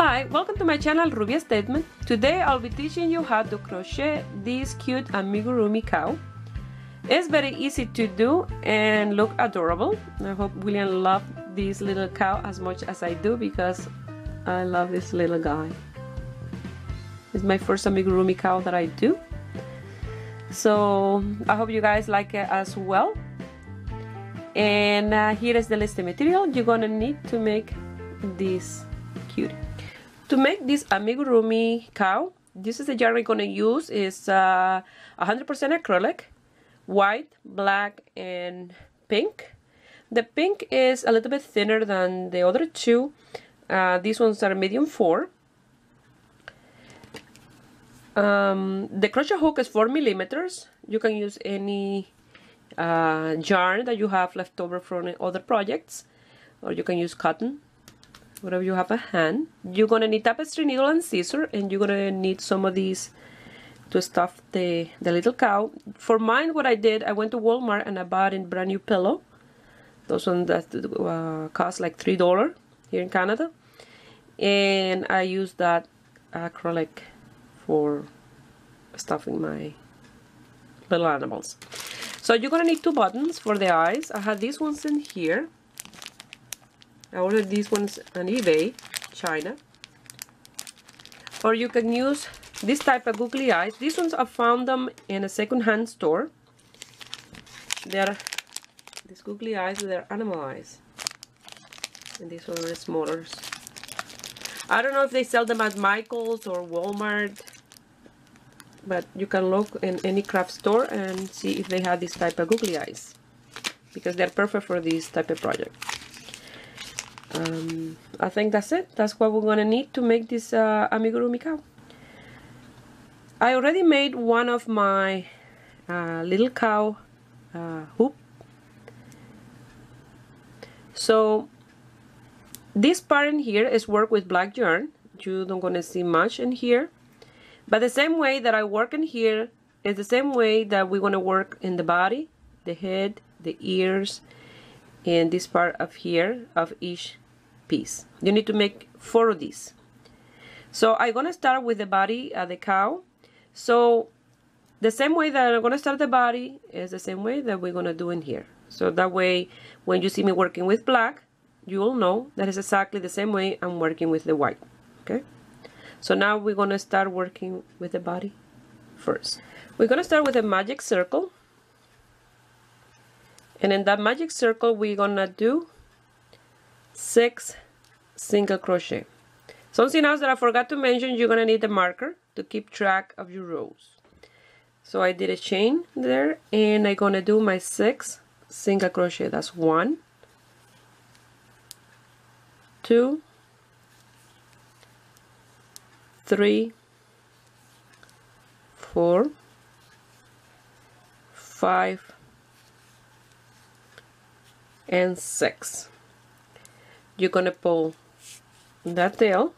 Hi, welcome to my channel Ruby Statement. Today I'll be teaching you how to crochet this cute amigurumi cow. It's very easy to do and look adorable. I hope William loved this little cow as much as I do because I love this little guy. It's my first amigurumi cow that I do. So I hope you guys like it as well. And here is the list of material you're gonna need to make this cutie. To make this amigurumi cow, this is the yarn we're gonna use. Is 100% acrylic, white, black, and pink. The pink is a little bit thinner than the other two. These ones are medium 4. The crochet hook is 4 millimeters. You can use any yarn that you have left over from other projects, or you can use cotton, whatever you have at hand. You're gonna need tapestry needle and scissor, and you're gonna need some of these to stuff the little cow. For mine, what I did, I went to Walmart and I bought a brand new pillow. Those ones that cost like $3 here in Canada, and I used that acrylic for stuffing my little animals. So you're gonna need 2 buttons for the eyes. I had these ones in here. I ordered these ones on eBay, China. Or you can use this type of googly eyes. These ones I found them in a second-hand store. They're these googly eyes with their animal eyes. And these ones are smaller. I don't know if they sell them at Michael's or Walmart, but you can look in any craft store and see if they have this type of googly eyes, because they're perfect for this type of project. I think that's it. That's what we're gonna need to make this amigurumi cow. I already made one of my little cow hoop. So this part in here is work with black yarn. You don't gonna see much in here, but the same way that I work in here is the same way that we're gonna work in the body, the head, the ears, and this part of here of each piece. You need to make 4 of these. So I'm gonna start with the body of the cow. So the same way that I'm gonna start the body is the same way that we're gonna do in here. So that way, when you see me working with black, you will know that it's exactly the same way I'm working with the white. Okay? So now we're gonna start working with the body first. We're gonna start with a magic circle. And in that magic circle, we're gonna do 6 single crochet. Something else that I forgot to mention, you're gonna need a marker to keep track of your rows. So I did a chain there, and I'm gonna do my 6 single crochet. That's 1, 2, 3, 4, 5, and 6. You're gonna pull that tail,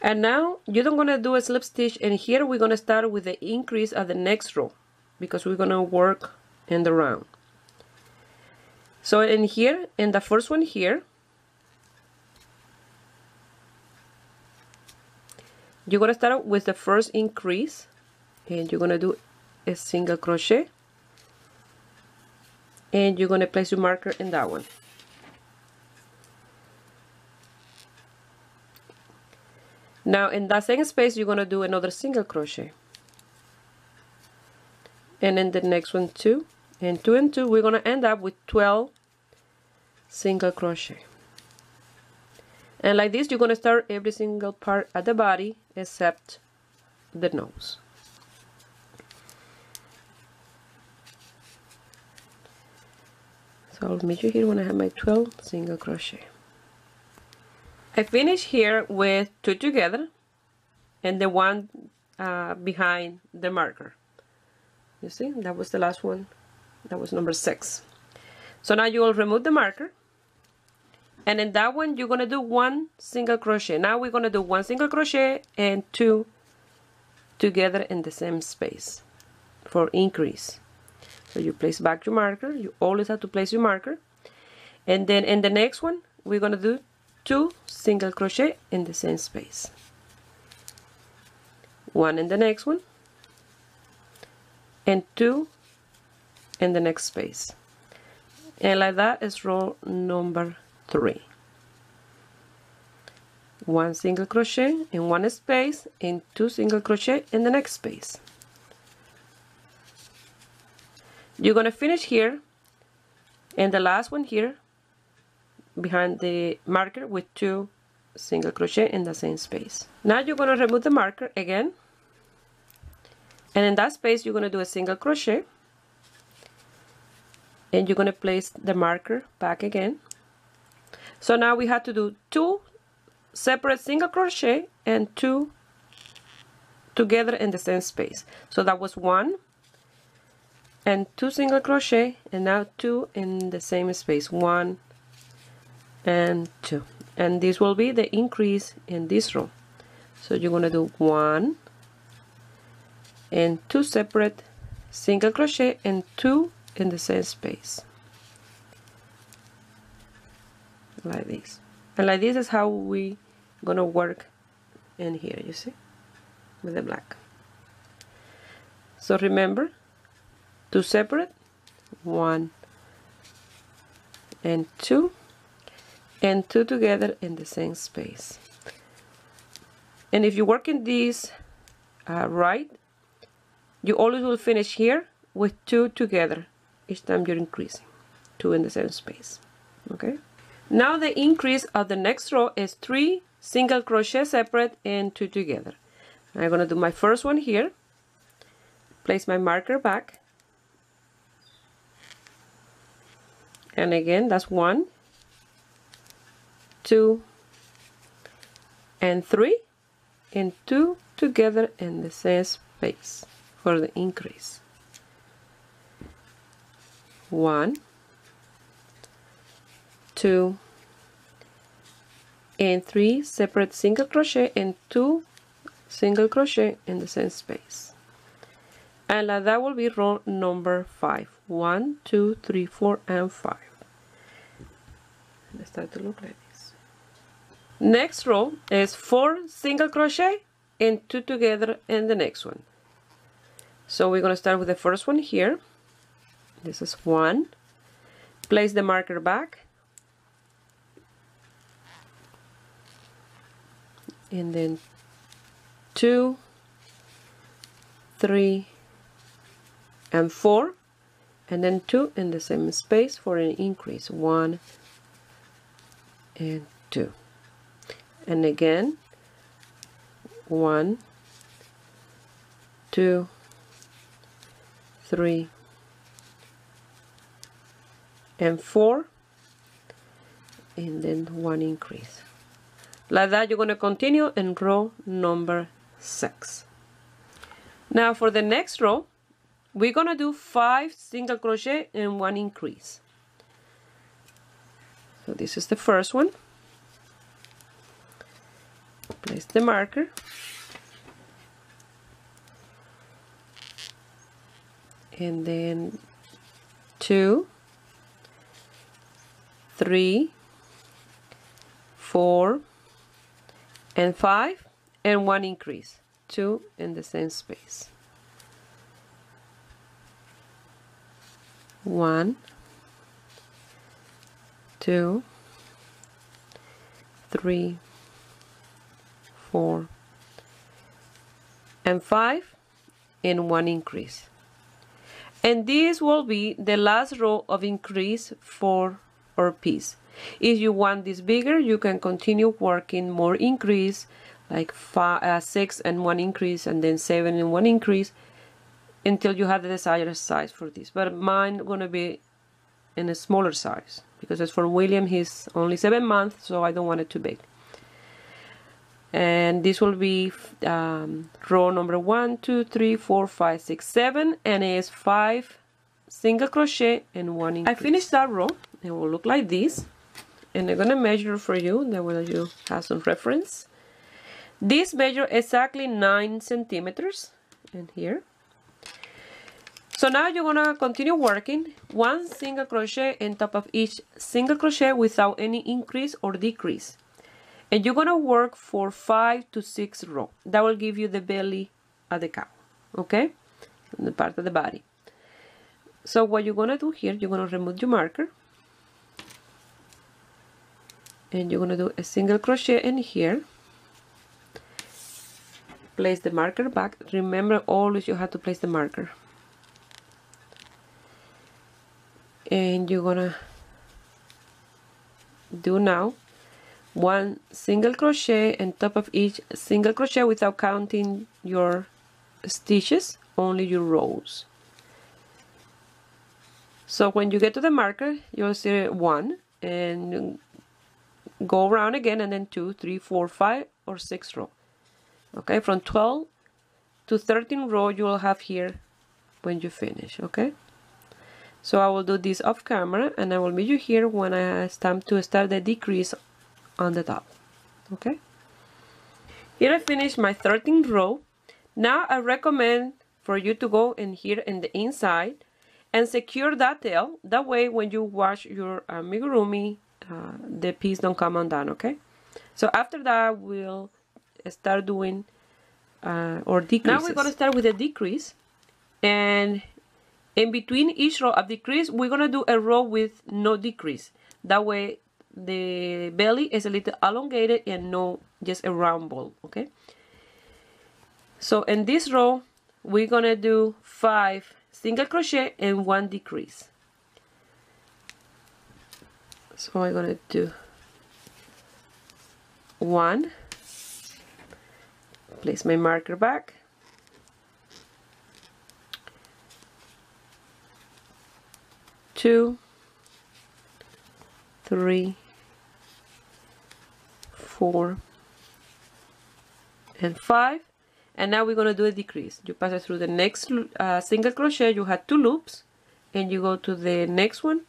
and now you don't gonna do a slip stitch, and here we're gonna start with the increase of the next row because we're gonna work in the round. So in here, in the first one here, you're gonna start with the first increase, and you're gonna do a single crochet, and you're gonna place your marker in that one. Now in that same space, you're gonna do another single crochet, and in the next one 2, and 2 and 2, we're gonna end up with 12 single crochet. And like this, you're gonna start every single part at the body except the nose. So I'll meet you here when I have my 12 single crochet. I finished here with 2 together and the one behind the marker. You see, that was the last one. That was number 6. So now you will remove the marker, and in that one you're gonna do 1 single crochet. Now we're gonna do 1 single crochet and 2 together in the same space for increase. So you place back your marker. You always have to place your marker, and then in the next one we're gonna do 2 single crochet in the same space, 1 in the next one, and 2 in the next space, and like that is row number 3. 1 single crochet in one space and 2 single crochet in the next space. You're going to finish here and the last one here behind the marker with 2 single crochet in the same space. Now you're going to remove the marker again, and in that space you're going to do a single crochet, and you're going to place the marker back again. So now we have to do 2 separate single crochet and 2 together in the same space. So that was 1 and 2 single crochet, and now 2 in the same space, 1 and 2, and this will be the increase in this row. So you're going to do 1 and 2 separate single crochet and 2 in the same space, like this. And like this is how we gonna work in here, you see, with the black. So remember, 2 separate, 1 and 2 together in the same space. And if you work in this right, you always will finish here with 2 together each time you're increasing, 2 in the same space. Okay, now the increase of the next row is 3 single crochet separate and 2 together. I'm going to do my first one here, place my marker back, and again that's 1, 2 and 3 and 2 together in the same space for the increase. 1, 2 and 3 separate single crochet and 2 single crochet in the same space, and like that will be row number 5. 1, 2, 3, 4 and 5. Let's start to look like this. Next row is 4 single crochet and 2 together in the next one. So we're going to start with the first one here. This is 1, place the marker back, and then 2, 3 and 4, and then 2 in the same space for an increase, 1 and 2, and again 1, 2, 3 and 4, and then 1 increase. Like that you're going to continue in row number 6. Now for the next row we're going to do 5 single crochet and 1 increase. So this is the first one. Place the marker, and then 2, 3, 4 and 5 and 1 increase, 2 in the same space. 1, 2, 3, 4 and 5 and 1 increase. And this will be the last row of increase for our piece. If you want this bigger, you can continue working more increase, like 6 and 1 increase, and then 7 and 1 increase, until you have the desired size for this. But mine gonna be in a smaller size because as for William, he's only 7 months, so I don't want it too big. And this will be row number 1, 2, 3, 4, 5, 6, 7, and it is 5 single crochet and 1 increase. I finished that row. It will look like this, and I'm gonna measure for you, that way you have some reference. This measure exactly 9 centimeters in here. So now you're gonna continue working 1 single crochet on top of each single crochet without any increase or decrease. And you're gonna work for 5 to 6 rows. That will give you the belly of the cow, okay? And the part of the body. So what you're gonna do here, you're gonna remove your marker. And you're gonna do a single crochet in here. Place the marker back. Remember, always you have to place the marker. And you're gonna do now 1 single crochet on top of each single crochet without counting your stitches, only your rows. So when you get to the marker, you'll see 1 and go around again, and then 2, 3, 4, 5 or 6 rows. Okay, from 12 to 13 rows you will have here when you finish. Okay, so I will do this off camera, and I will meet you here when it's time to start the decrease on the top. Okay, here I finished my 13th row. Now I recommend for you to go in here in the inside and secure that tail. That way when you wash your amigurumi, the piece don't come undone. Okay, so after that we'll start doing or decreases. Now we're going to start with a decrease, and in between each row of decrease we're going to do a row with no decrease. That way the belly is a little elongated and no just a round ball. Okay, so in this row we're going to do 5 single crochet and 1 decrease. So I'm going to do 1, place my marker back, 2, 3, 4, and 5, and now we're going to do a decrease. You pass it through the next single crochet, you had 2 loops, and you go to the next one,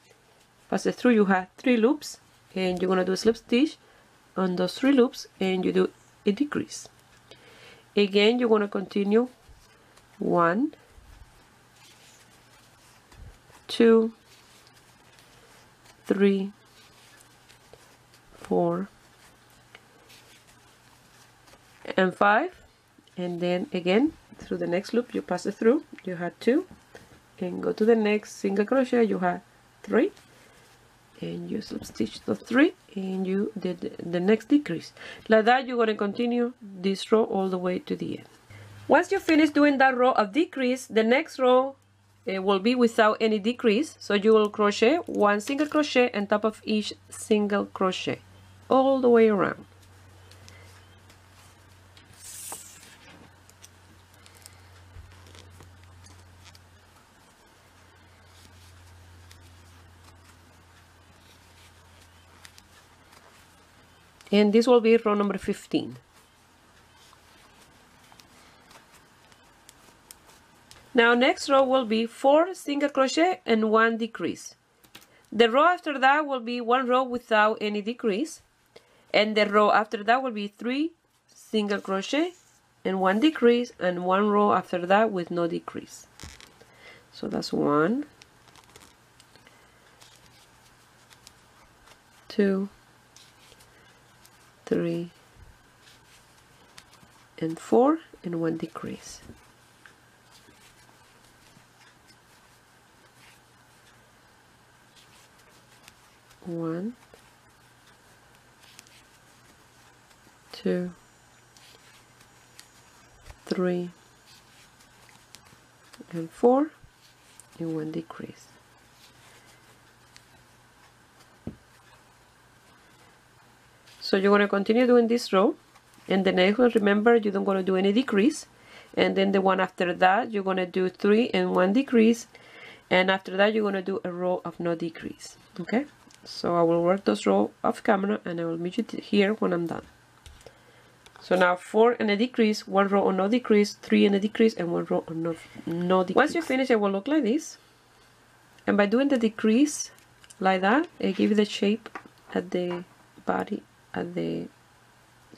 pass it through, you have 3 loops, and you're going to do a slip stitch on those 3 loops, and you do a decrease. Again, you're going to continue 1, 2, 3, 4, and 5, and then again through the next loop you pass it through, you had 2, and go to the next single crochet, you have 3, and you slip stitch the 3, and you did the next decrease. Like that you're going to continue this row all the way to the end. Once you finish doing that row of decrease, the next row will be without any decrease, so you will crochet 1 single crochet on top of each single crochet all the way around. And this will be row number 15. Now next row will be 4 single crochet and 1 decrease. The row after that will be 1 row without any decrease, and the row after that will be 3 single crochet and 1 decrease, and 1 row after that with no decrease. So that's 1, 2, 3, and 4, and 1 decrease. One, 2, 3, and 4, and 1 decrease. So you're going to continue doing this row, and the next one, remember, you don't going to do any decrease, and then the one after that you're going to do 3 and 1 decrease, and after that you're going to do a row of no decrease. Okay, so I will work those rows off camera, and I will meet you here when I'm done. So now 4 and a decrease, 1 row on no decrease, 3 and a decrease, and 1 row on no decrease. Once you finish, it will look like this, and by doing the decrease like that, it gives you the shape at the body at the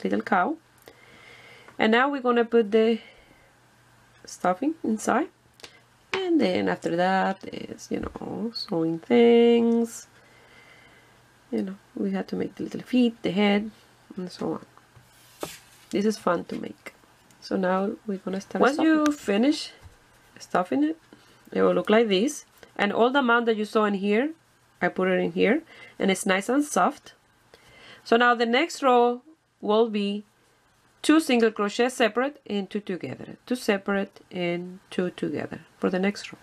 little cow. And now we're gonna put the stuffing inside, and then after that is, you know, sewing things. You know, we have to make the little feet, the head, and so on. This is fun to make. So now we're gonna start. Once you finish stuffing it, it will look like this. And all the amount that you saw in here, I put it in here, and it's nice and soft. So now the next row will be 2 single crochet separate and 2 together, 2 separate and 2 together for the next row.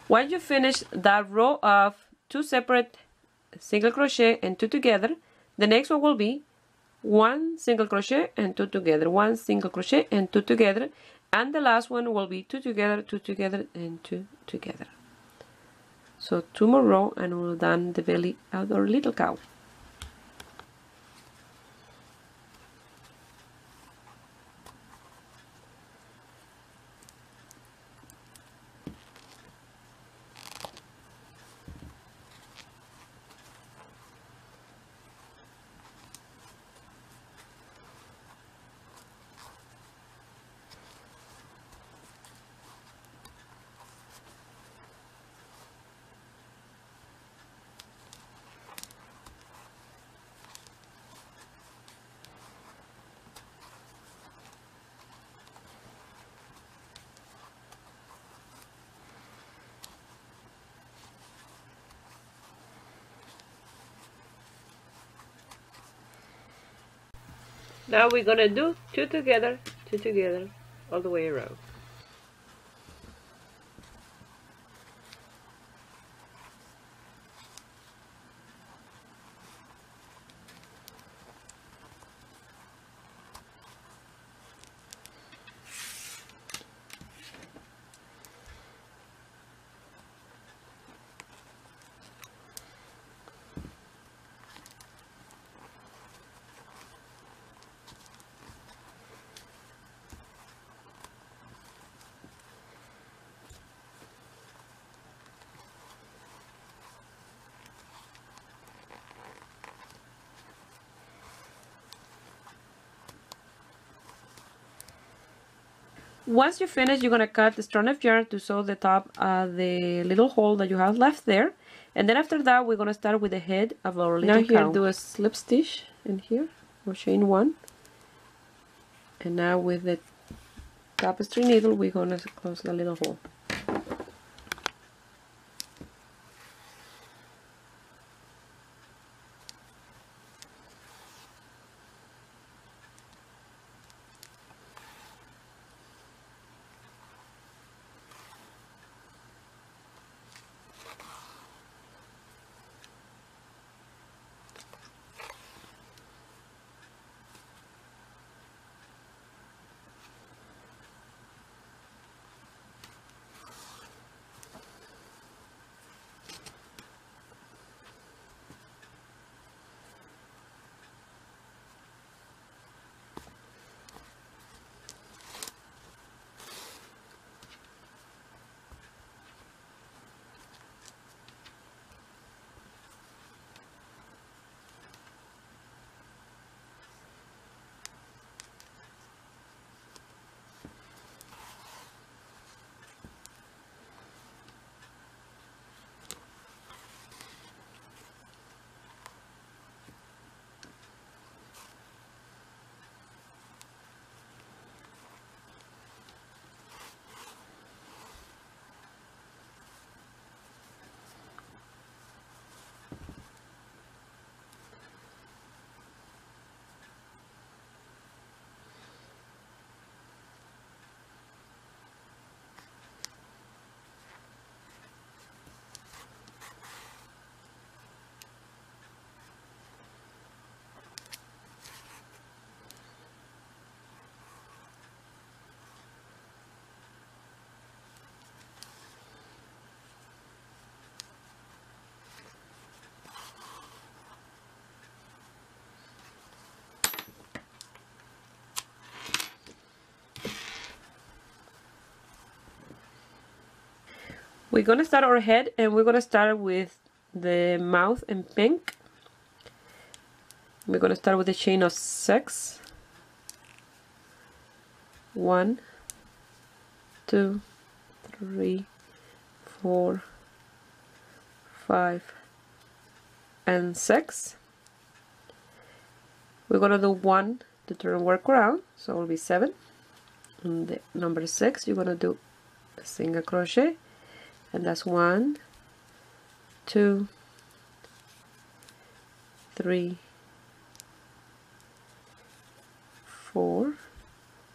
Once you finish that row of 2 separate single crochet and 2 together, the next one will be 1 single crochet and 2 together, 1 single crochet and 2 together, and the last one will be 2 together, 2 together, and 2 together. So 2 more rows and we're done the belly of our little cow. Now we're gonna do 2 together, 2 together, all the way around. Once you finish, you're going to cut the strand of yarn to sew the top of the little hole that you have left there. And then after that, we're going to start with the head of our little cow. Now here, do a slip stitch in here, or chain 1. And now with the tapestry needle, we're going to close the little hole. We're gonna start our head, and we're gonna start with the mouth in pink. We're gonna start with a chain of 6. 1, 2, 3, 4, 5, and 6. We're gonna do 1 to turn work around, so it will be 7. And the number 6, you're gonna do a single crochet, and that's 1, 2, 3, 4,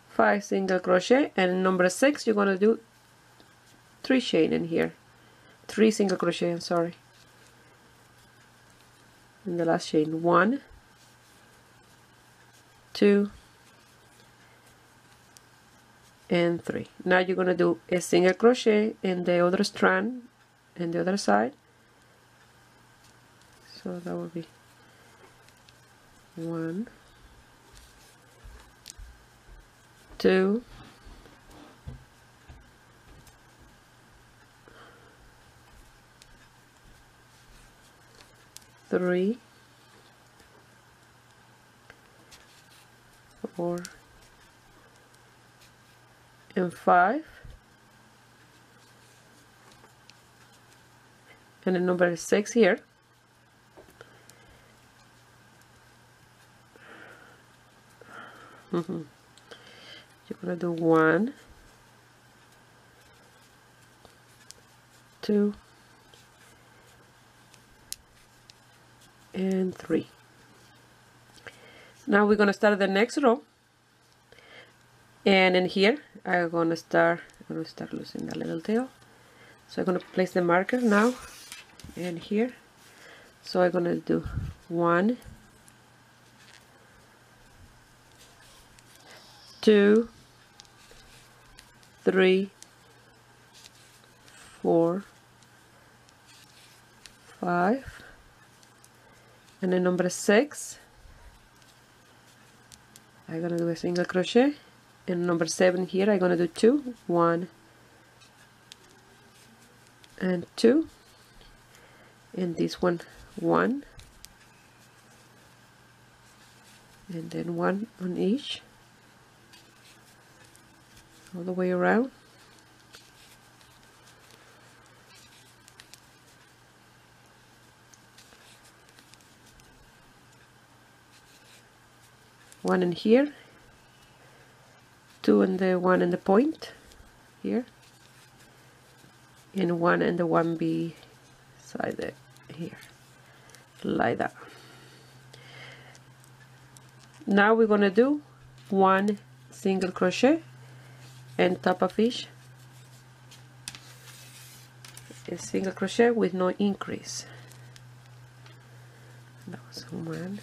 5 single crochet, and number 6 you're gonna do 3 chain in here, 3 single crochet, I'm sorry, in the last chain. 1, 2, and 3. Now you're gonna do a single crochet in the other strand and the other side, so that will be 1, 2, 3, 4, and 5, and the number 6 here. You're gonna do 1, 2, and 3. Now we're gonna start the next row, and in here I'm gonna start losing that little tail, so I'm gonna place the marker now in here. So I'm gonna do 1, 2, 3, 4, 5, and then number 6 I'm gonna do a single crochet, and number 7 here I'm gonna do 2, 1 and 2, and this one 1, and then 1 on each, all the way around. One in here, 2 in the 1 in the point here, and 1 in the 1 beside it here, like that. Now we're gonna do 1 single crochet and top of each a single crochet with no increase. That was 1.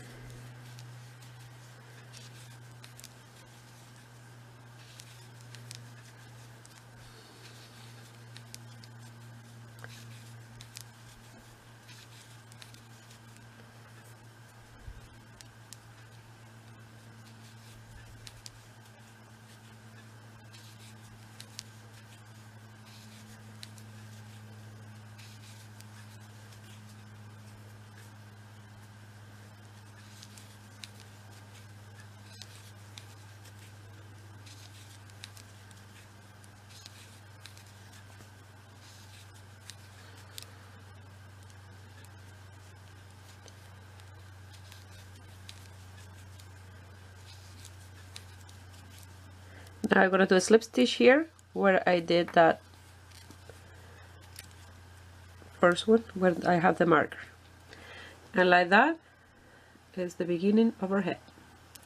Now I'm going to do a slip stitch here where I did that first one where I have the marker, and like that is the beginning of our head.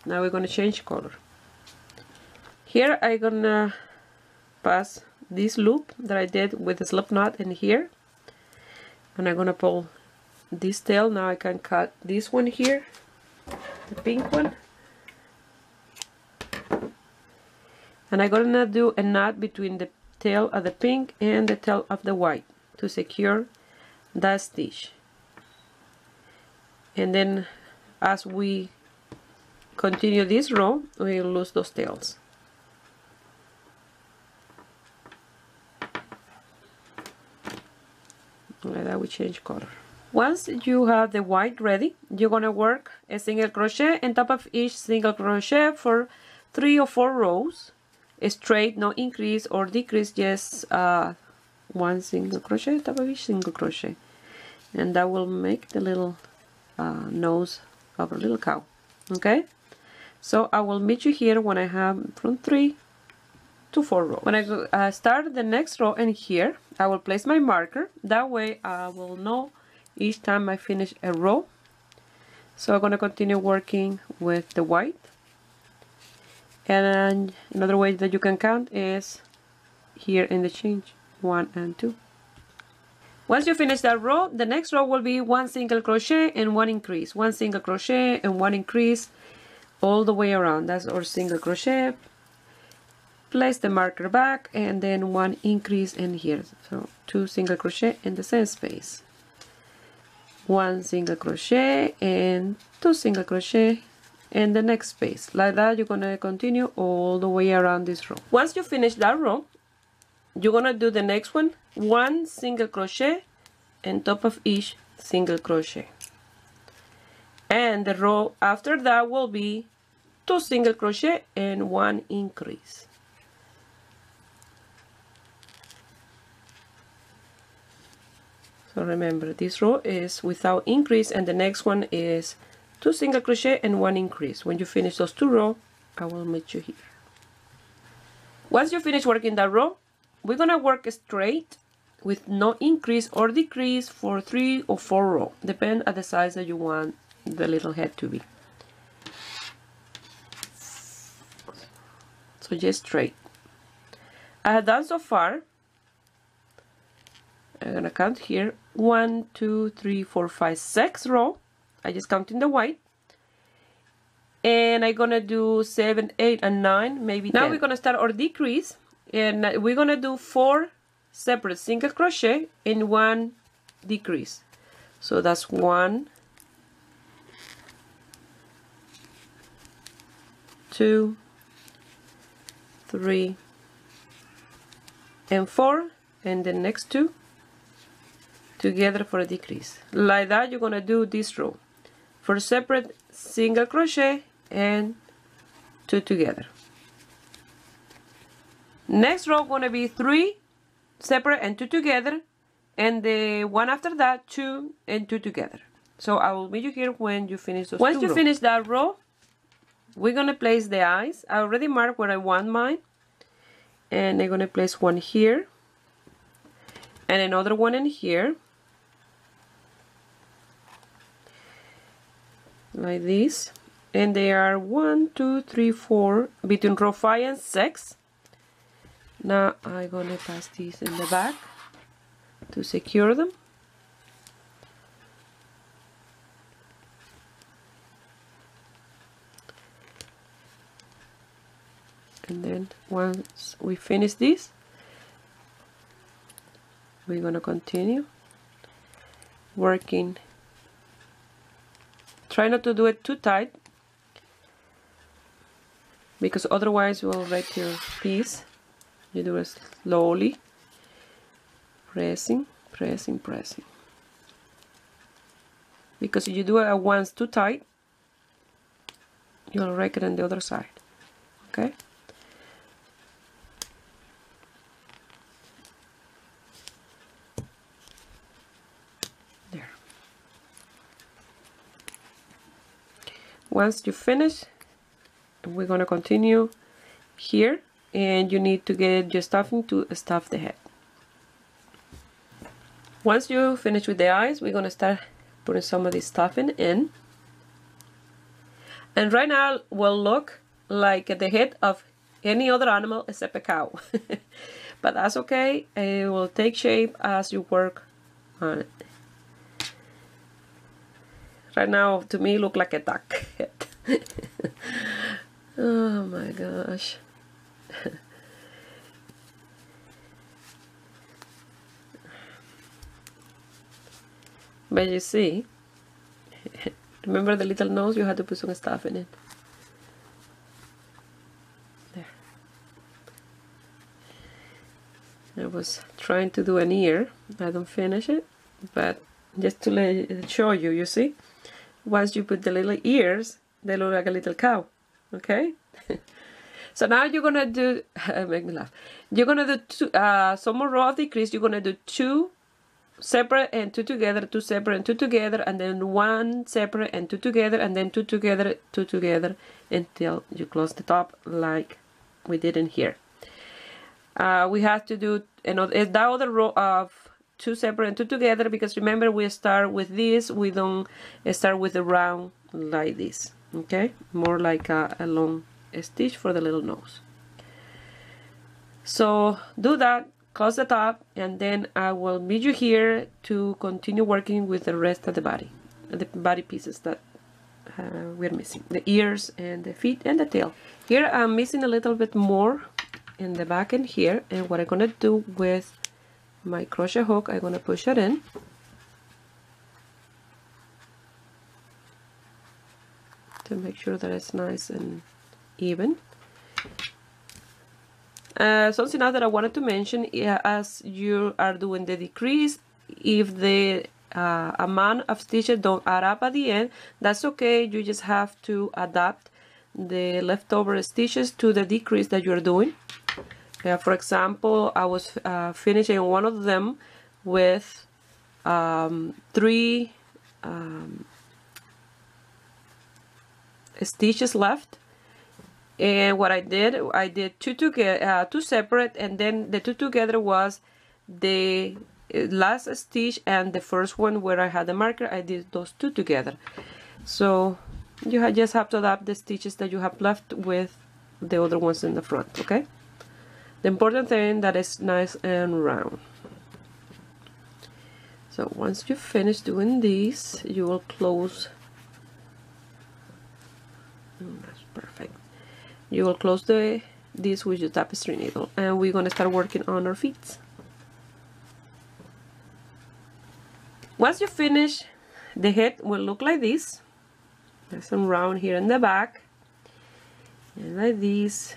Now we're going to change color. Here I'm going to pass this loop that I did with the slip knot in here, and I'm going to pull this tail. Now I can cut this one here, the pink one, and I'm going to do a knot between the tail of the pink and the tail of the white to secure that stitch. And then as we continue this row, we'll lose those tails. we change color. Once you have the white ready, you're gonna work a single crochet on top of each single crochet for 3 or 4 rows, straight, no increase or decrease, just one single crochet on top of each single crochet, and that will make the little nose of a little cow. Okay, so I will meet you here when I have from 3 to 4 rows. When I start the next row, and here I will place my marker, that way I will know each time I finish a row. So I'm going to continue working with the white, and another way that you can count is here in the change 1 and 2. Once you finish that row, the next row will be 1 single crochet and 1 increase, 1 single crochet and 1 increase all the way around. That's our single crochet. Place the marker back and then 1 increase in here, so 2 single crochet in the same space, 1 single crochet and 2 single crochet in the next space. Like that, you're gonna continue all the way around this row. Once you finish that row, you're gonna do the next one, 1 single crochet on top of each single crochet, and the row after that will be 2 single crochet and 1 increase. So remember, this row is without increase, and the next one is 2 single crochet and 1 increase. When you finish those 2 rows, I will meet you here. Once you finish working that row, we're gonna work straight with no increase or decrease for 3 or 4 rows, depend on the size that you want the little head to be. So just straight. I have done so far, I'm gonna count here, 1, 2, 3, 4, 5, 6 rows. I just count in the white, and I'm gonna do 7, 8, and 9, maybe 10. Now we're gonna start our decrease, and we're gonna do 4 separate single crochet and 1 decrease. So that's 1, 2, 3, and 4, and the next 2 together for a decrease. Like that, you're gonna do this row for separate single crochet and 2 together. Next row gonna be 3 separate and 2 together, and the one after that 2 and 2 together. So I will meet you here when you finish those. Once you finish that row, we're gonna place the eyes. I already marked where I want mine, and I'm gonna place one here and another one in here, like this, and they are 1, 2, 3, 4 between row 5 and 6. Now I'm gonna pass these in the back to secure them. And then once we finish this, we're gonna continue working. Try not to do it too tight, because otherwise you will wreck your piece. You do it slowly, pressing, pressing, pressing. Because if you do it at once too tight, you'll wreck it on the other side. Okay? There. Once you finish, we're gonna continue here, and you need to get your stuffing to stuff the head. Once you finish with the eyes, we're gonna start putting some of this stuffing in. And right now will look like the head of any other animal except a cow. But that's okay, it will take shape as you work on it. Right now, to me, look like a duck head. Oh my gosh. But you see, remember the little nose? You had to put some stuff in it. There. I was trying to do an ear. I don't finish it, but just to show you, you see, once you put the little ears, they look like a little cow. Okay. So now you're gonna do make me laugh. You're gonna do two, some more row of decrease. You're gonna do 2 separate and 2 together, 2 separate and 2 together, and then 1 separate and 2 together, and then 2 together, 2 together, until you close the top like we did in here. We have to do another that other row of 2 separate and 2 together, because remember we start with this, we don't start with the round like this. Okay, more like a long stitch for the little nose. So do that, close the top, and then I will meet you here to continue working with the rest of the body pieces that we're missing, the ears and the feet and the tail. Here I'm missing a little bit more in the back end here, and what I'm gonna do with my crochet hook, I'm gonna push it in to make sure that it's nice and even. Something else that I wanted to mention, as you are doing the decrease, if the amount of stitches don't add up at the end, that's okay. You just have to adapt the leftover stitches to the decrease that you're doing. For example, I was finishing one of them with 3 stitches left, and what I did 2 together, 2 separate, and then the 2 together was the last stitch and the first one where I had the marker. I did those 2 together. So you just have to adapt the stitches that you have left with the other ones in the front. Okay, the important thing that is nice and round. So once you finish doing these, you will close. That's perfect. You will close this with your tapestry needle, and we're gonna start working on our feet. Once you finish, the head will look like this. There's some round here in the back, and like this.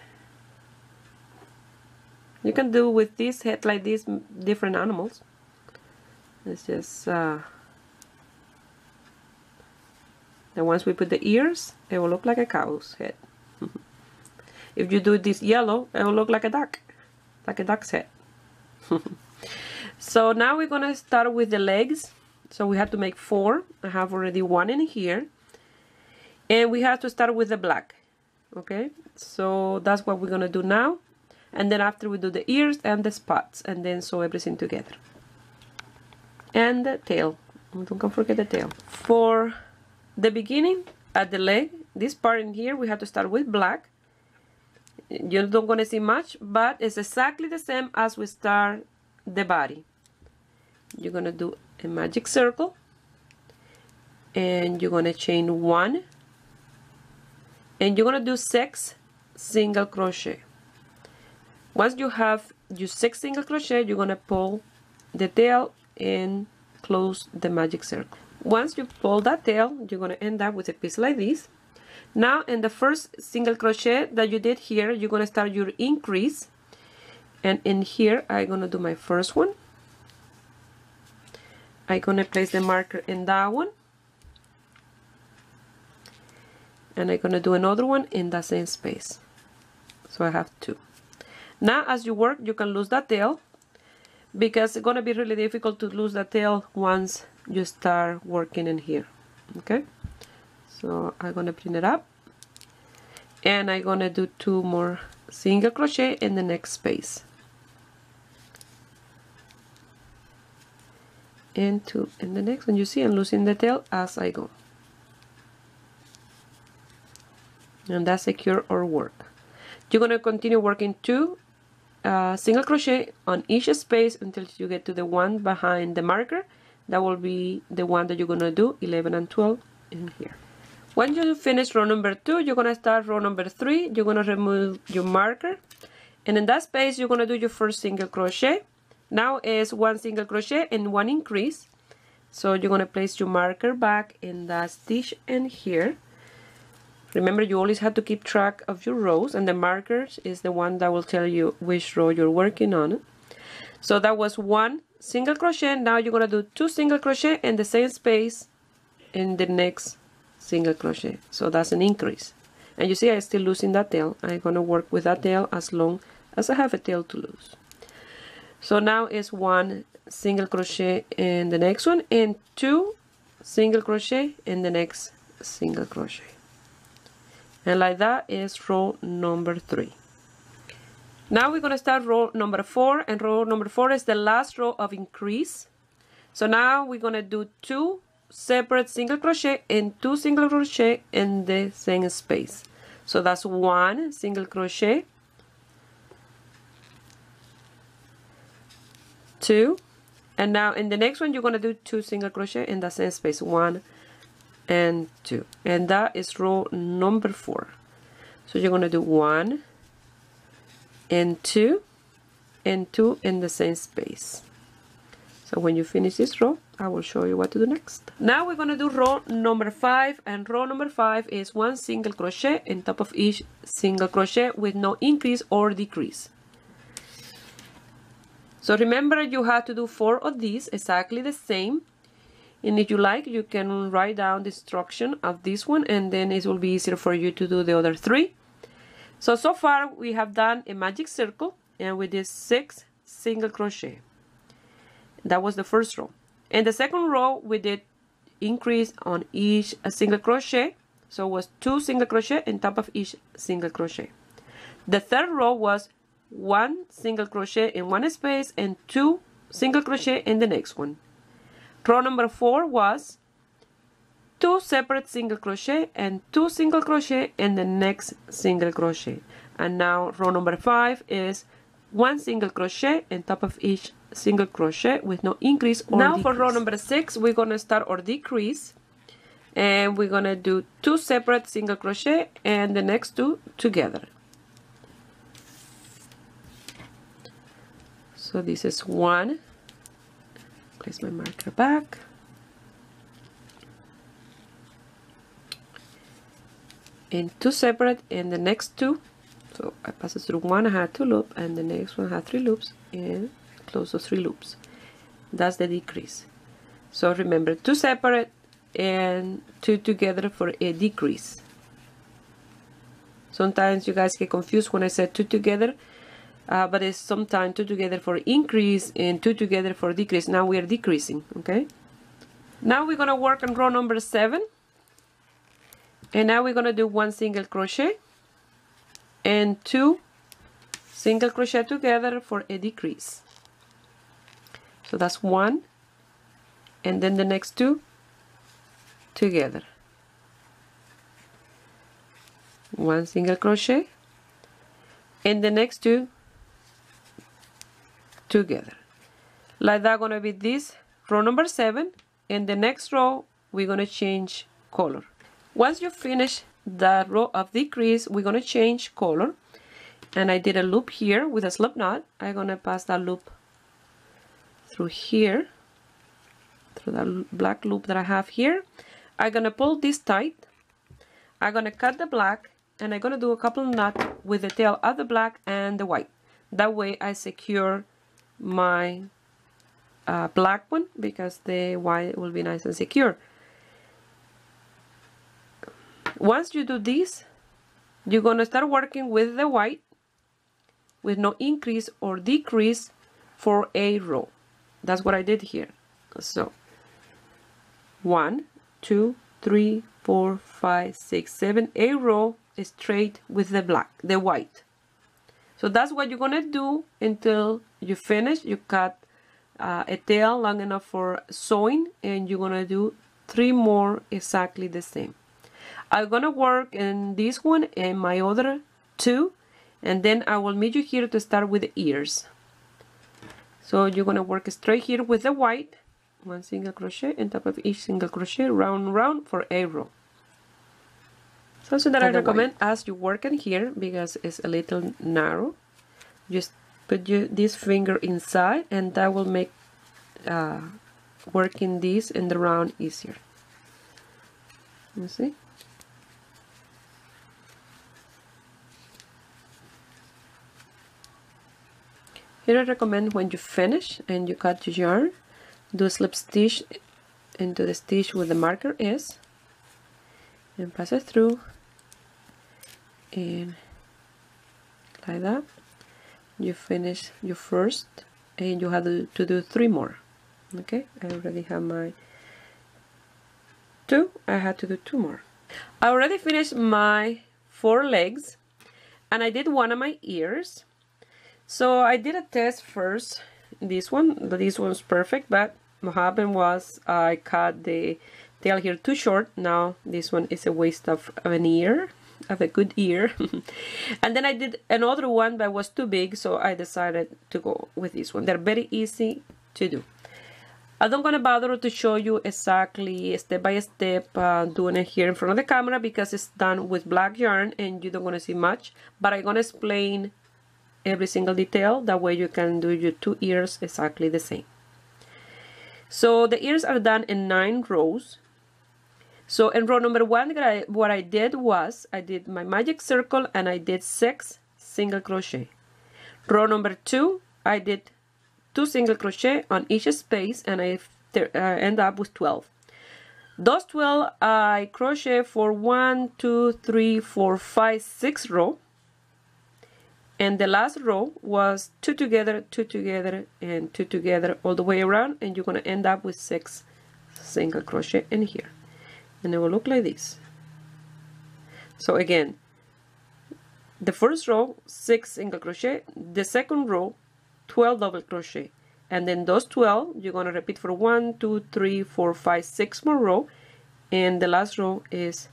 You can do with this head like this different animals. It's just then once we put the ears, it will look like a cow's head. If you do this yellow, it will look like a duck, like a duck's head. So now we're gonna start with the legs. So we have to make 4. I have already 1 in here, and we have to start with the black. Okay, so that's what we're gonna do now, and then after we do the ears and the spots, and then sew everything together. And the tail, don't forget the tail. For the beginning at the leg, this part in here, we have to start with black. You're not gonna see much, but it's exactly the same as we start the body. You're gonna do a magic circle, and you're gonna chain 1, and you're gonna do 6 single crochet. Once you have your 6 single crochet, you're gonna pull the tail and close the magic circle. Once you pull that tail, you're gonna end up with a piece like this. Now in the first single crochet that you did here, you're gonna start your increase, and in here I'm gonna do my first one. I'm gonna place the marker in that one, and I'm gonna do another one in that same space. So I have 2. Now as you work, you can lose that tail, because it's gonna be really difficult to lose the tail once you start working in here. Okay, so I'm gonna bring it up, and I'm gonna do 2 more single crochet in the next space, and 2 in the next one. You see I'm losing the tail as I go, and that's secure our work. You're gonna continue working 2 single crochet on each space until you get to the one behind the marker. That will be the one that you're gonna do 11 and 12 in here. When you finish row number 2, you're gonna start row number 3. You're gonna remove your marker, and in that space you're gonna do your first single crochet. Now is 1 single crochet and 1 increase. So you're gonna place your marker back in that stitch in here. Remember, you always have to keep track of your rows, and the markers is the one that will tell you which row you're working on. So that was 1 single crochet. Now you're gonna do 2 single crochet in the same space in the next single crochet. So that's an increase. And you see I'm still losing that tail. I'm gonna work with that tail as long as I have a tail to lose. So now it's 1 single crochet in the next one and 2 single crochet in the next single crochet. And like that is row number 3. Now we're going to start row number 4, and row number 4 is the last row of increase. So now we're going to do 2 separate single crochet and 2 single crochet in the same space. So that's 1 single crochet, 2, and now in the next one you're going to do 2 single crochet in the same space, 1 and 2, and that is row number 4. So you're going to do 1 and 2 and 2 in the same space. So when you finish this row, I will show you what to do next. Now we're going to do row number 5, and row number 5 is 1 single crochet on top of each single crochet with no increase or decrease. So remember, you have to do 4 of these exactly the same, and if you like you can write down the instruction of this one, and then it will be easier for you to do the other 3. So far we have done a magic circle, and we did 6 single crochet. That was the first row. In the second row we did increase on each single crochet, so it was 2 single crochet on top of each single crochet. The third row was 1 single crochet in one space and 2 single crochet in the next one. Row number 4 was 2 separate single crochet and 2 single crochet in the next single crochet. And now row number 5 is 1 single crochet on top of each single crochet with no increase or decrease. For row number 6 we're going to start our decrease, and we're going to do 2 separate single crochet and the next 2 together. So this is 1, place my marker back, and 2 separate in the next 2. So I pass it through 1, I had 2 loops, and the next one had 3 loops, and close those 3 loops. That's the decrease. So remember, 2 separate and 2 together for a decrease. Sometimes you guys get confused when I said 2 together, but it's sometimes 2 together for increase and 2 together for decrease. Now we are decreasing, okay? Now we're going to work on row number 7, and now we're going to do 1 single crochet and 2 single crochet together for a decrease. So that's 1, and then the next 2 together. 1 single crochet and the next 2 together. Like that gonna be this row number 7, and the next row we're gonna change color. Once you finish that row of decrease, we're gonna change color, and I did a loop here with a slip knot. I'm gonna pass that loop through here, through that black loop that I have here. I'm gonna pull this tight, I'm gonna cut the black, and I'm gonna do a couple of knots with the tail of the black and the white. That way I secure my black one, because the white will be nice and secure. Once you do this, you're going to start working with the white with no increase or decrease for a row. That's what I did here. So 1, 2, 3, 4, 5, 6, 7, 8 row straight with the black, the white. So that's what you're gonna do until you finish. You cut a tail long enough for sewing, and you're gonna do 3 more exactly the same. I'm gonna work in this one and my other 2, and then I will meet you here to start with the ears. So you're gonna work straight here with the white, 1 single crochet on top of each single crochet, round round for a row. Something that I recommend as you work in here, because it's a little narrow, just put this finger inside, and that will make working this in the round easier. You see? Here I recommend when you finish and you cut your yarn, do a slip stitch into the stitch where the marker is and pass it through, and like that you finish your first, and you have to do 3 more. Okay, I already have my 2. I had to do 2 more. I already finished my 4 legs, and I did one of my ears. So I did a test first. This one's perfect, but what happened was I cut the tail here too short. Now this one is a waste of an ear, of a good ear. And then I did another one that was too big, so I decided to go with this one. They're very easy to do. I don't gonna bother to show you exactly step by step doing it here in front of the camera because it's done with black yarn and you don't gonna see much, but I'm gonna explain every single detail. That way you can do your 2 ears exactly the same. So the ears are done in 9 rows. So in row number 1, what I did was I did my magic circle and I did 6 single crochet. Row number 2, I did 2 single crochet on each space, and I end up with 12. Those 12 I crochet for 1, 2, 3, 4, 5, 6 row, and the last row was 2 together, 2 together, and 2 together all the way around, and you're going to end up with 6 single crochet in here, and it will look like this. So again, the first row 6 single crochet, the second row 12 double crochet, and then those 12 you're going to repeat for 1, 2, 3, 4, 5, 6 more row, and the last row is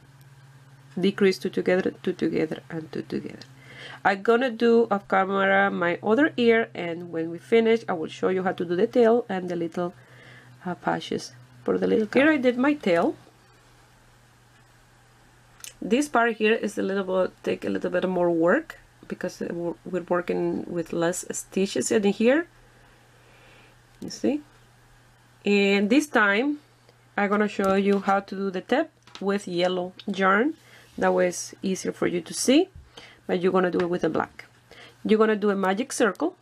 decrease 2 together, 2 together, and 2 together. I'm gonna do off camera my other ear, and when we finish I will show you how to do the tail and the little patches for the little cow. Here I did my tail. This part here is take a little bit more work because we're working with less stitches in here, you see. And this time I'm gonna show you how to do the tip with yellow yarn. That way it's easier for you to see, but you're gonna do it with a black. You're gonna do a magic circle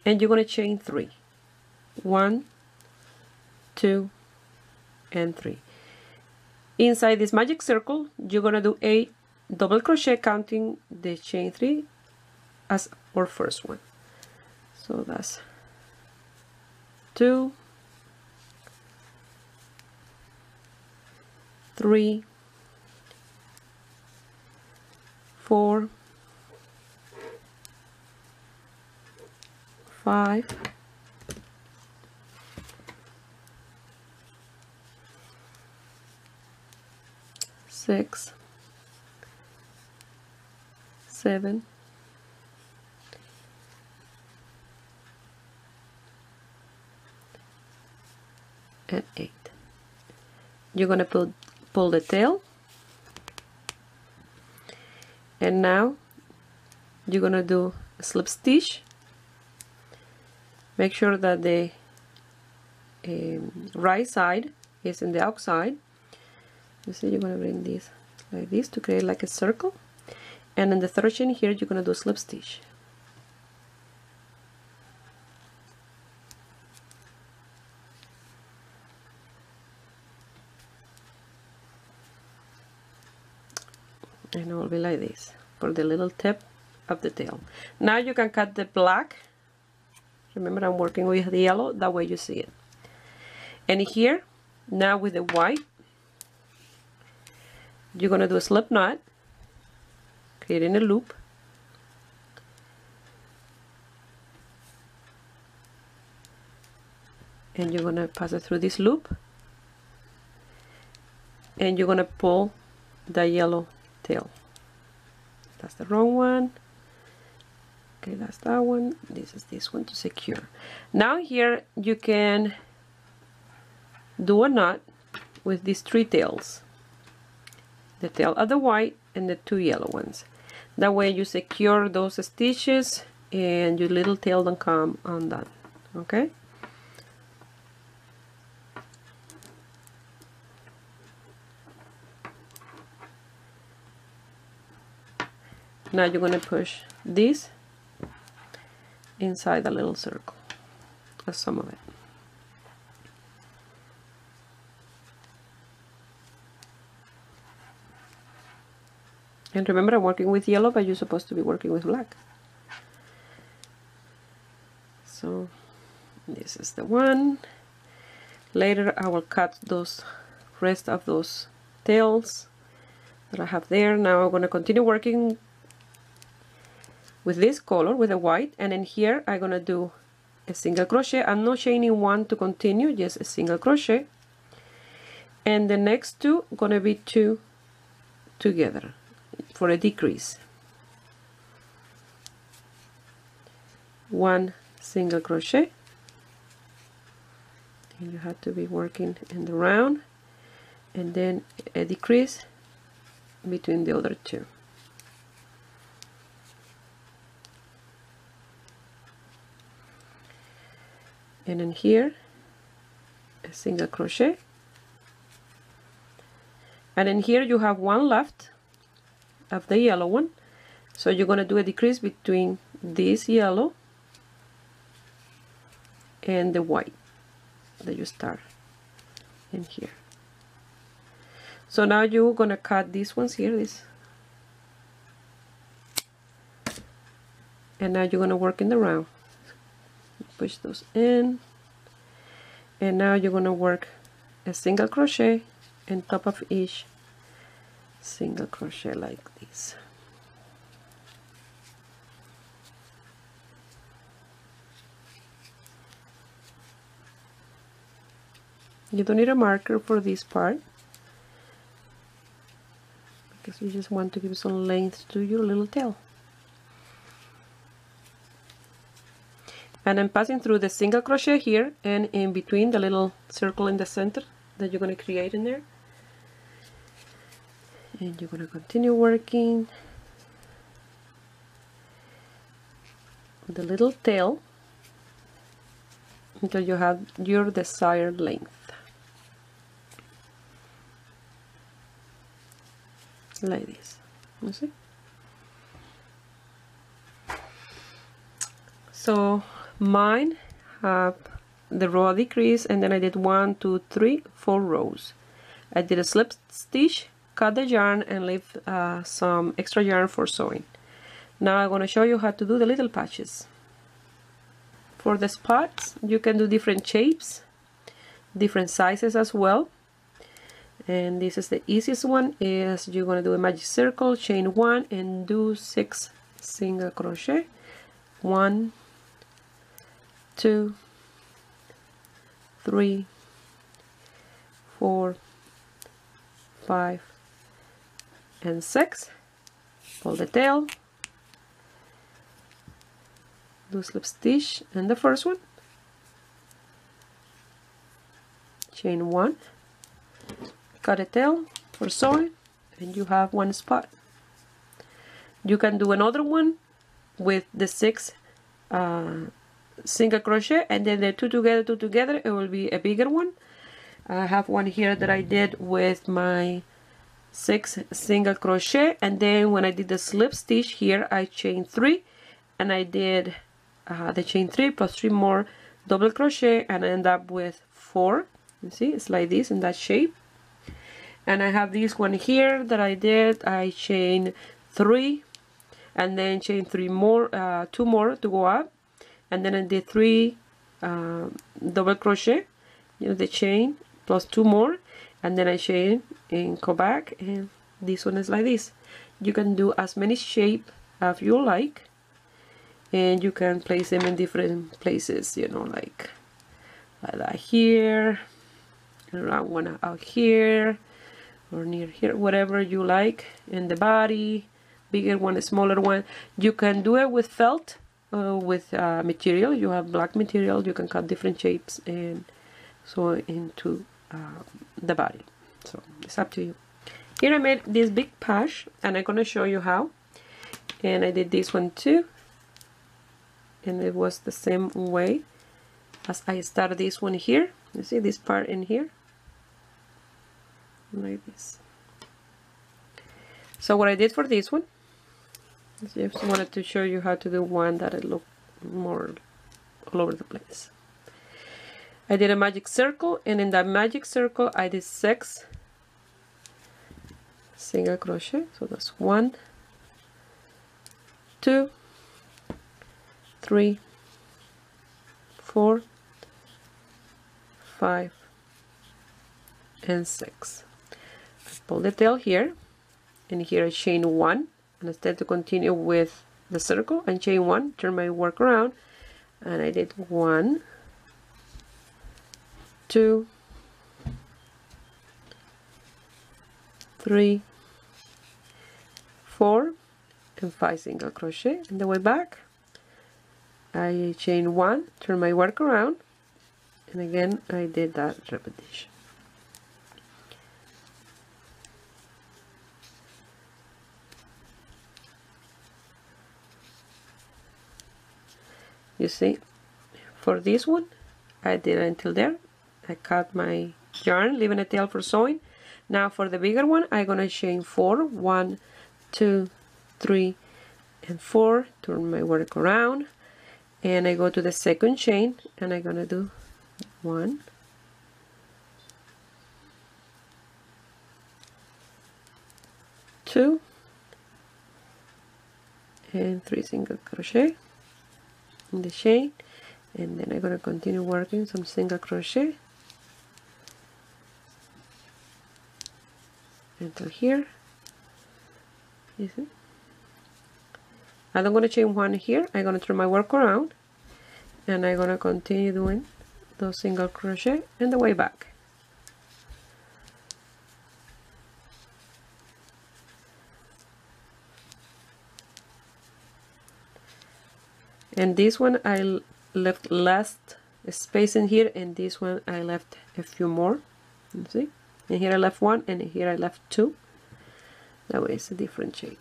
and you're gonna chain 3. 1, 2, and 3. Inside this magic circle you're gonna do 8 double crochet, counting the chain 3 as our first one. So that's 2, 3, 4, 5, 6, 7, 8. You're gonna pull the tail, and now you're gonna do a slip stitch. Make sure that the right side is in the outside. You see, you're gonna bring this like this to create like a circle, and in the third chain here you're gonna do a slip stitch. And it will be like this for the little tip of the tail. Now you can cut the black. Remember, I'm working with the yellow, that way you see it. And here, now with the white, you're gonna do a slip knot, creating a loop, and you're gonna pass it through this loop, and you're gonna pull the yellow tail. That's the wrong one. Okay, that's that one. This is this one to secure. Now here you can do a knot with these 3 tails. The tail of the white and the 2 yellow ones. That way you secure those stitches and your little tail don't come undone. Okay? Now you're going to push this inside the little circle, some of it. And remember, I'm working with yellow, but you're supposed to be working with black. So this is the one. Later I will cut those rest of those tails that I have there. Now I'm going to continue working with this color, with the white, and then here I'm going to do a single crochet. I'm not chaining one to continue, just a single crochet, and the next two going to be two together for a decrease. One single crochet, and you have to be working in the round, and then a decrease between the other two. And then here a single crochet, and then here you have one left of the yellow one, so you're going to do a decrease between this yellow and the white that you start in here. So now you're going to cut these ones here, this, and now you're going to work in the round. Push those in, and now you're going to work a single crochet on top of each single crochet like this. You don't need a marker for this part because you just want to give some length to your little tail. And I'm passing through the single crochet here and in between the little circle in the center that you're going to create in there. And you're going to continue working the little tail until you have your desired length. Like this, you see? So mine have the row decrease, and then I did 1, 2, 3, 4 rows. I did a slip stitch, cut the yarn, and leave some extra yarn for sewing. Now I'm going to show you how to do the little patches. For the spots, you can do different shapes, different sizes as well. And this is the easiest one. Is you're going to do a magic circle, chain 1, and do 6 single crochet. 1, 2, 3, 4, 5, and 6. Pull the tail, do slip stitch in the first one, chain 1, cut a tail for sewing, and you have one spot. You can do another one with the 6 single crochet, and then the two together, it will be a bigger one. I have one here that I did with my 6 single crochet, and then when I did the slip stitch here, I chained 3, and I did the chain 3 plus 3 more double crochet, and I end up with 4. You see, it's like this in that shape. And I have this one here that I did. I chained 3, and then chain 3 more, 2 more to go up, and then I did 3 double crochet, you know, the chain plus 2 more, and then I chain and go back, and this one is like this. You can do as many shapes as you like, and you can place them in different places, you know, like that here, around one out here, or near here, whatever you like. In the body, bigger one, a smaller one. You can do it with felt, with material. You have black material, you can cut different shapes and sew into the body. So it's up to you. Here I made this big patch, and I'm going to show you how. And I did this one too, and it was the same way as I started this one here. You see this part in here, like this. So what I did for this one, I just wanted to show you how to do one that it looked more all over the place. I did a magic circle, and in that magic circle I did 6 single crochet. So that's 1, 2, 3, 4, 5, and 6. I pull the tail here, and here I chain 1, and instead to continue with the circle and chain 1, turn my work around, and I did 1, 2, 3, 4, and 5 single crochet. And the way back I chain 1, turn my work around, and again I did that repetition. You see, for this one I did until there. I cut my yarn, leaving a tail for sewing. Now for the bigger one, I'm gonna chain 4, 1, 2, 3, and 4. Turn my work around, and I go to the second chain, and I'm gonna do 1, 2, and 3 single crochet in the chain, and then I'm gonna continue working some single crochet until here. You see? And I'm gonna chain 1 here. I'm gonna turn my work around, and I'm gonna continue doing those single crochet and the way back. And this one I left less space in here, and this one I left a few more. You see? And here I left 1, and here I left 2. That way it's a different chain.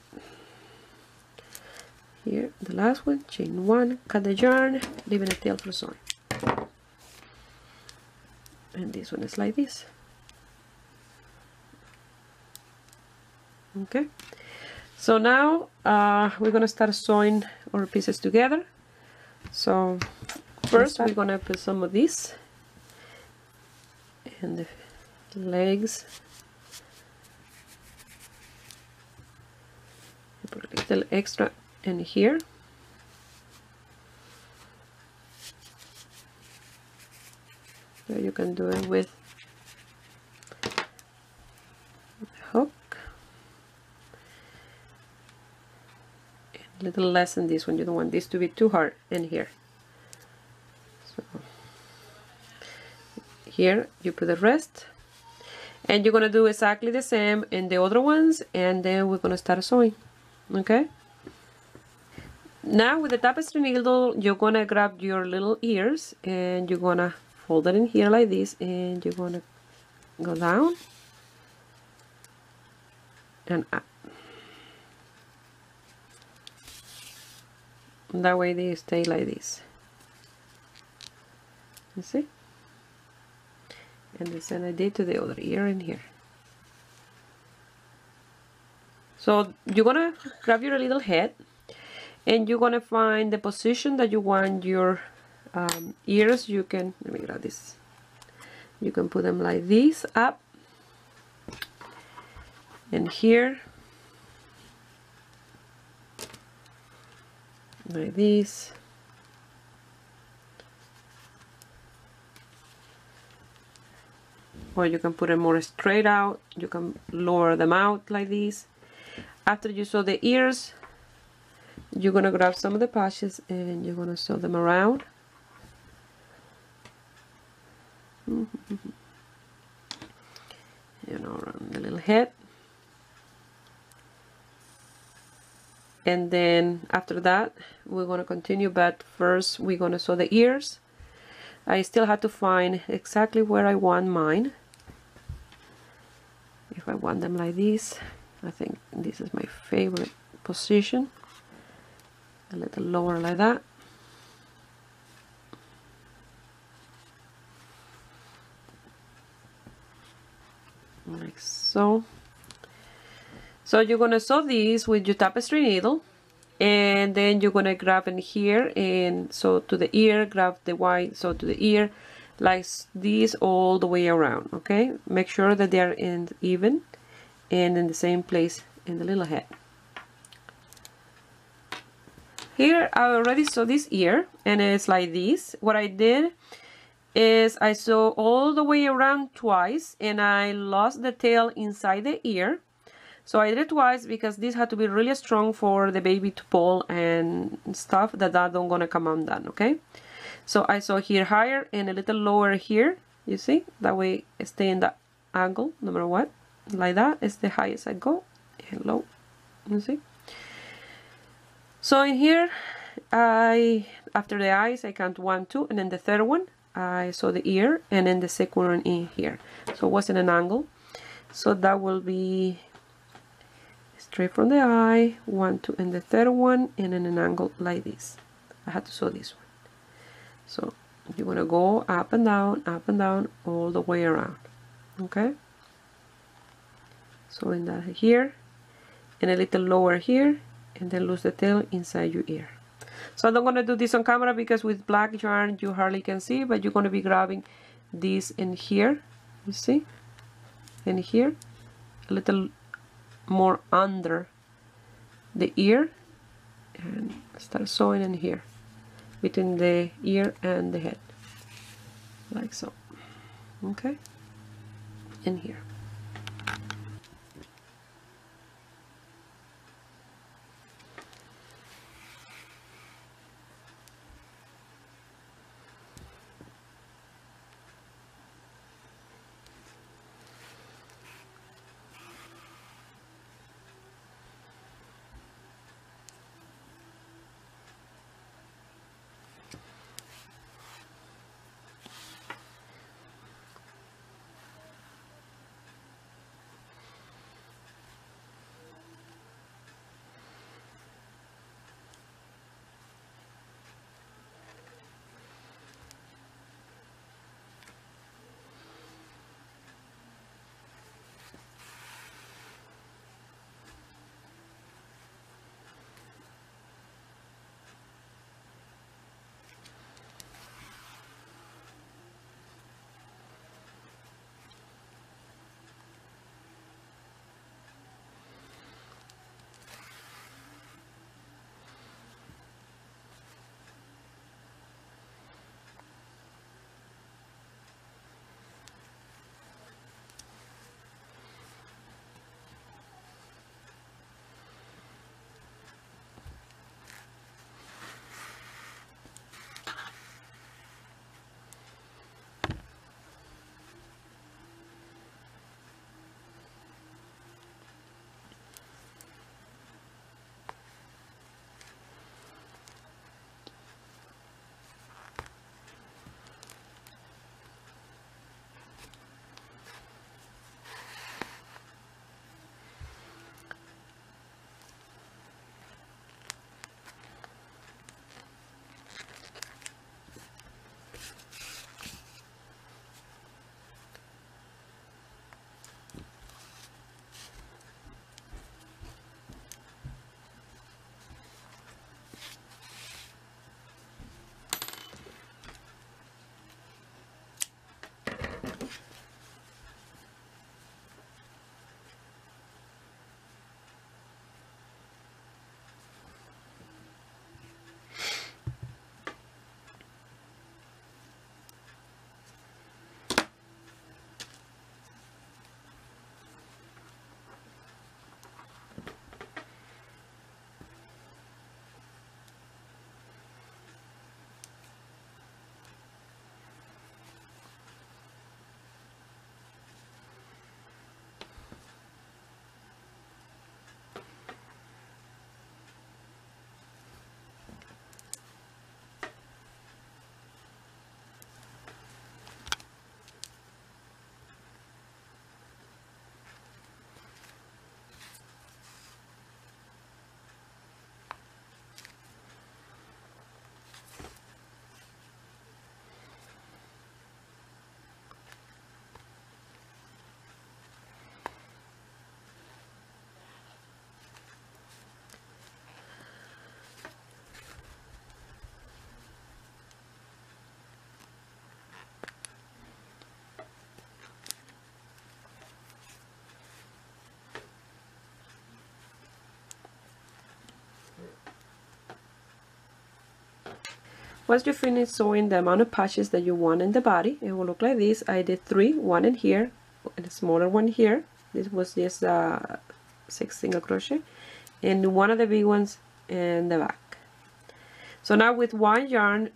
Here, the last one, chain 1, cut the yarn, leaving a tail for sewing. And this one is like this. Okay. So now we're gonna start sewing our pieces together. So first we're gonna put some of this in the legs. Put a little extra in here. So you can do it with the hook. A little less in this one. You don't want this to be too hard in here. So here you put the rest, and you're gonna do exactly the same in the other ones, and then we're gonna start sewing. Okay. Now with the tapestry needle, you're gonna grab your little ears, and you're gonna fold it in here like this, and you're gonna go down and up. That way they stay like this. You see? And the same I did to the other ear in here. So you're gonna grab your little head, and you're gonna find the position that you want your ears. You can, let me grab this. You can put them like this up, and here like this, or you can put it more straight out. You can lower them out like this. After you sew the ears, you're gonna grab some of the patches, and you're gonna sew them around. You know, around the little head. And then after that we're going to continue, but first we're going to sew the ears. I still have to find exactly where I want mine. If I want them like this, I think this is my favorite position. A little lower like that. Like so. So you're going to sew these with your tapestry needle, and then you're gonna grab in here and sew to the ear, grab the white, sew to the ear, like this all the way around. Okay, make sure that they are in even and in the same place in the little head. Here I already sew this ear and it's like this. What I did is I sew all the way around twice and I lost the tail inside the ear. So I did it twice because this had to be really strong for the baby to pull and stuff that don't gonna come undone, okay? So I sew here higher and a little lower here, you see? That way stay in that angle, no matter what. Like that is the highest I go, and low, you see? So in here, after the eyes, I count 1, 2, and then the third one, I sew the ear, and then the second one in here. So it was in an angle. So that will be straight from the eye, 1, 2, and the third one, and in an angle like this. I had to sew this one. So you're gonna go up and down, all the way around. Okay. So in that here, and a little lower here, and then lose the tail inside your ear. So I'm not gonna do this on camera because with black yarn you hardly can see, but you're gonna be grabbing this in here, you see, and here, a little more under the ear, and start sewing in here between the ear and the head, like so. Okay, in here. Once you finish sewing the amount of patches that you want in the body, it will look like this. I did 3, one in here and a smaller one here. This was just 6 single crochet, and one of the big ones in the back. So now with one yarn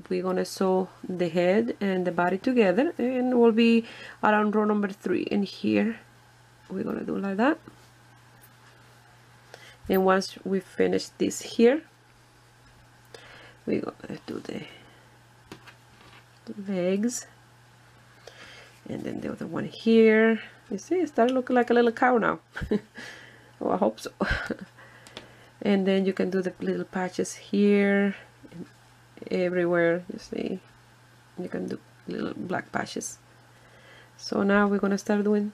we're gonna sew the head and the body together, and we'll be around row number 3 in here. We're gonna do like that, and once we finish this here, we're gonna do the legs, and then the other one here. You see, it started looking like a little cow now. Oh, I hope so. And then you can do the little patches here and everywhere. You see, you can do little black patches. So now we're gonna start doing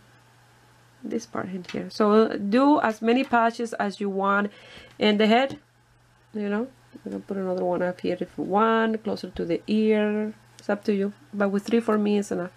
this part in here. So do as many patches as you want in the head. You know, you can put another one up here if you want, closer to the ear. It's up to you, but with 3 for me is enough.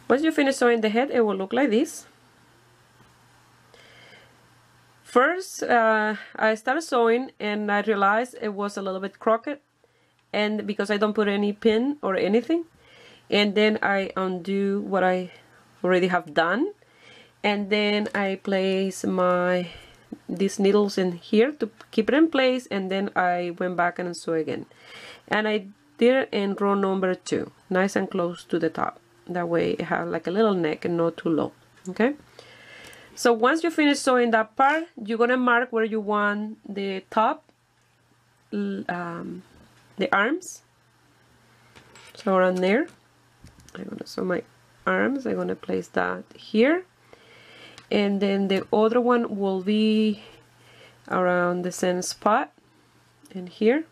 Once you finish sewing the head, it will look like this. First, I started sewing and I realized it was a little bit crooked, and because I don't put any pin or anything, and then I undo what I already have done, and then I place these needles in here to keep it in place, and then I went back and sew again, and I did it in row number 2, nice and close to the top. That way it has like a little neck and not too low. Okay, so once you finish sewing that part, you're gonna mark where you want the top, the arms. So around there, I'm gonna sew my arms. I'm gonna place that here, and then the other one will be around the same spot in here.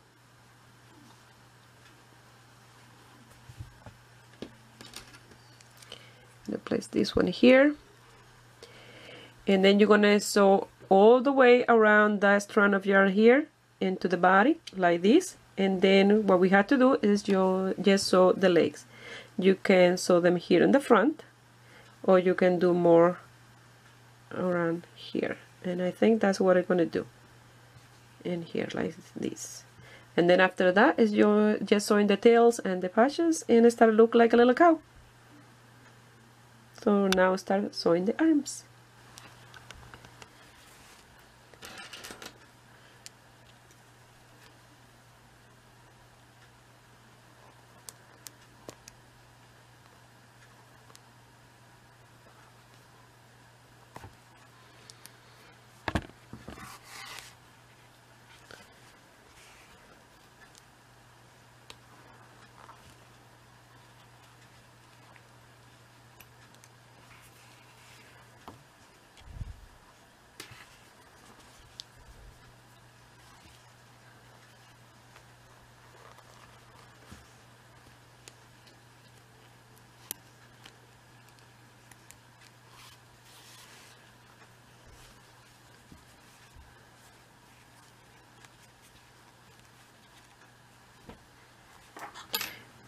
Place this one here, and then you're gonna sew all the way around that strand of yarn here into the body like this, and then what we have to do is you just sew the legs. You can sew them here in the front, or you can do more around here, and I think that's what I'm gonna do in here like this. And then after that is you're just sewing the tails and the patches, and it started to look like a little cow. So now start sewing the arms.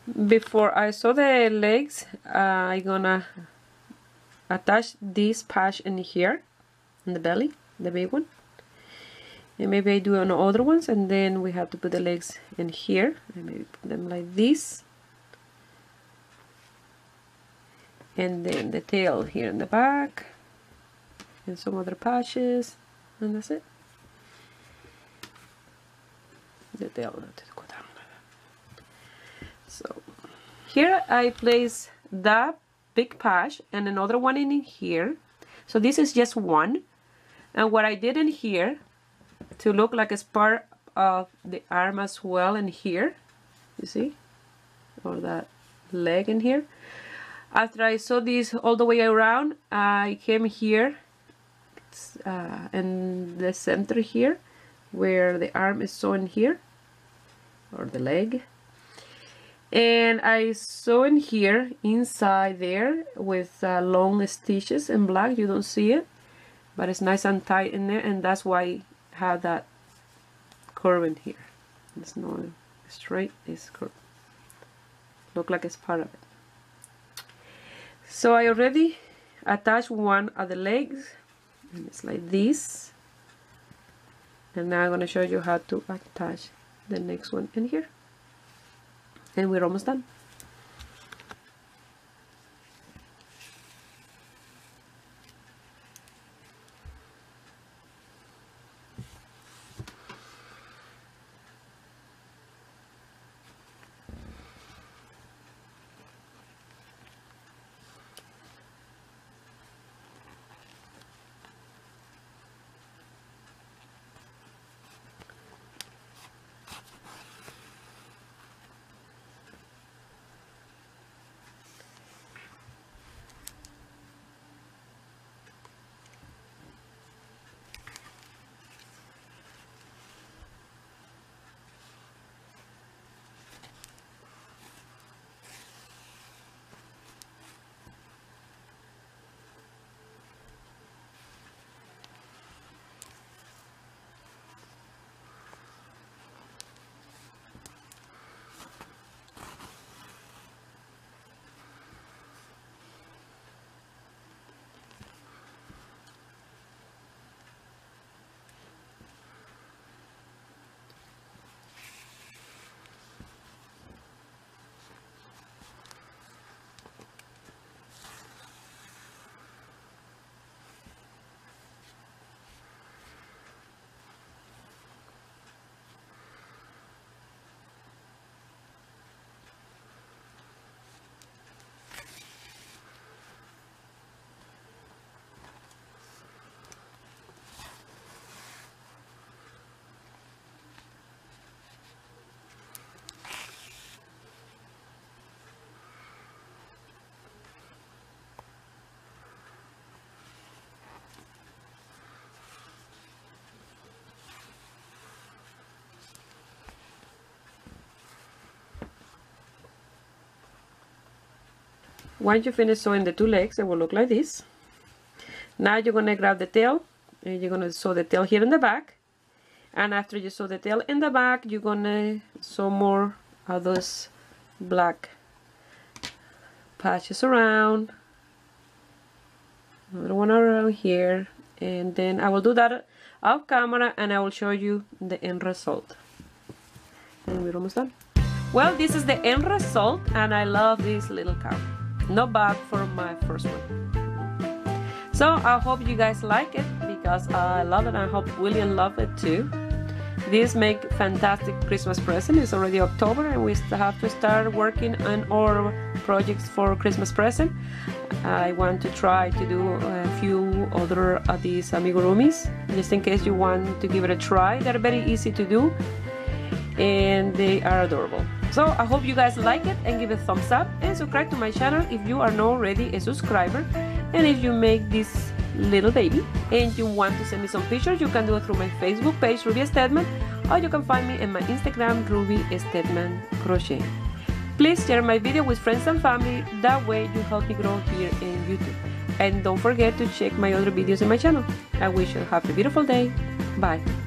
Before I sew the legs, I'm gonna attach this patch in here, in the belly, the big one. And maybe I do on other ones, and then we have to put the legs in here, and maybe put them like this. And then the tail here in the back, and some other patches, and that's it. The tail. So here I place that big patch and another one in here. So this is just one, and what I did in here to look like it's part of the arm as well in here, you see, or that leg in here. After I sewed this all the way around, I came here in the center here where the arm is sewn here, or the leg, and I sew in here inside there with long stitches in black. You don't see it, but it's nice and tight in there, and that's why I have that curve in here. It's not straight, it's curved. Look like it's part of it. So I already attached one of the legs, and it's like this. And now I'm going to show you how to attach the next one in here. And we're almost done. Once you finish sewing the two legs, it will look like this. Now you're going to grab the tail, and you're going to sew the tail here in the back. And after you sew the tail in the back, you're going to sew more of those black patches around. Another one around here. And then I will do that off camera, and I will show you the end result. And we're almost done. Well, this is the end result, and I love this little cap. Not bad for my first one. So I hope you guys like it, because I love it. I hope William loved it too. This make fantastic Christmas present. It's already October, and we still have to start working on our projects for Christmas present. I want to try to do a few other of these amigurumis, just in case you want to give it a try. They're very easy to do, and they are adorable. So I hope you guys like it, and give it a thumbs up, and subscribe to my channel if you are not already a subscriber. And if you make this little baby and you want to send me some pictures, you can do it through my Facebook page, Ruby Stedman, or you can find me in my Instagram, Ruby Stedman Crochet. Please share my video with friends and family, that way you help me grow here in YouTube. And don't forget to check my other videos in my channel. I wish you have a beautiful day. Bye.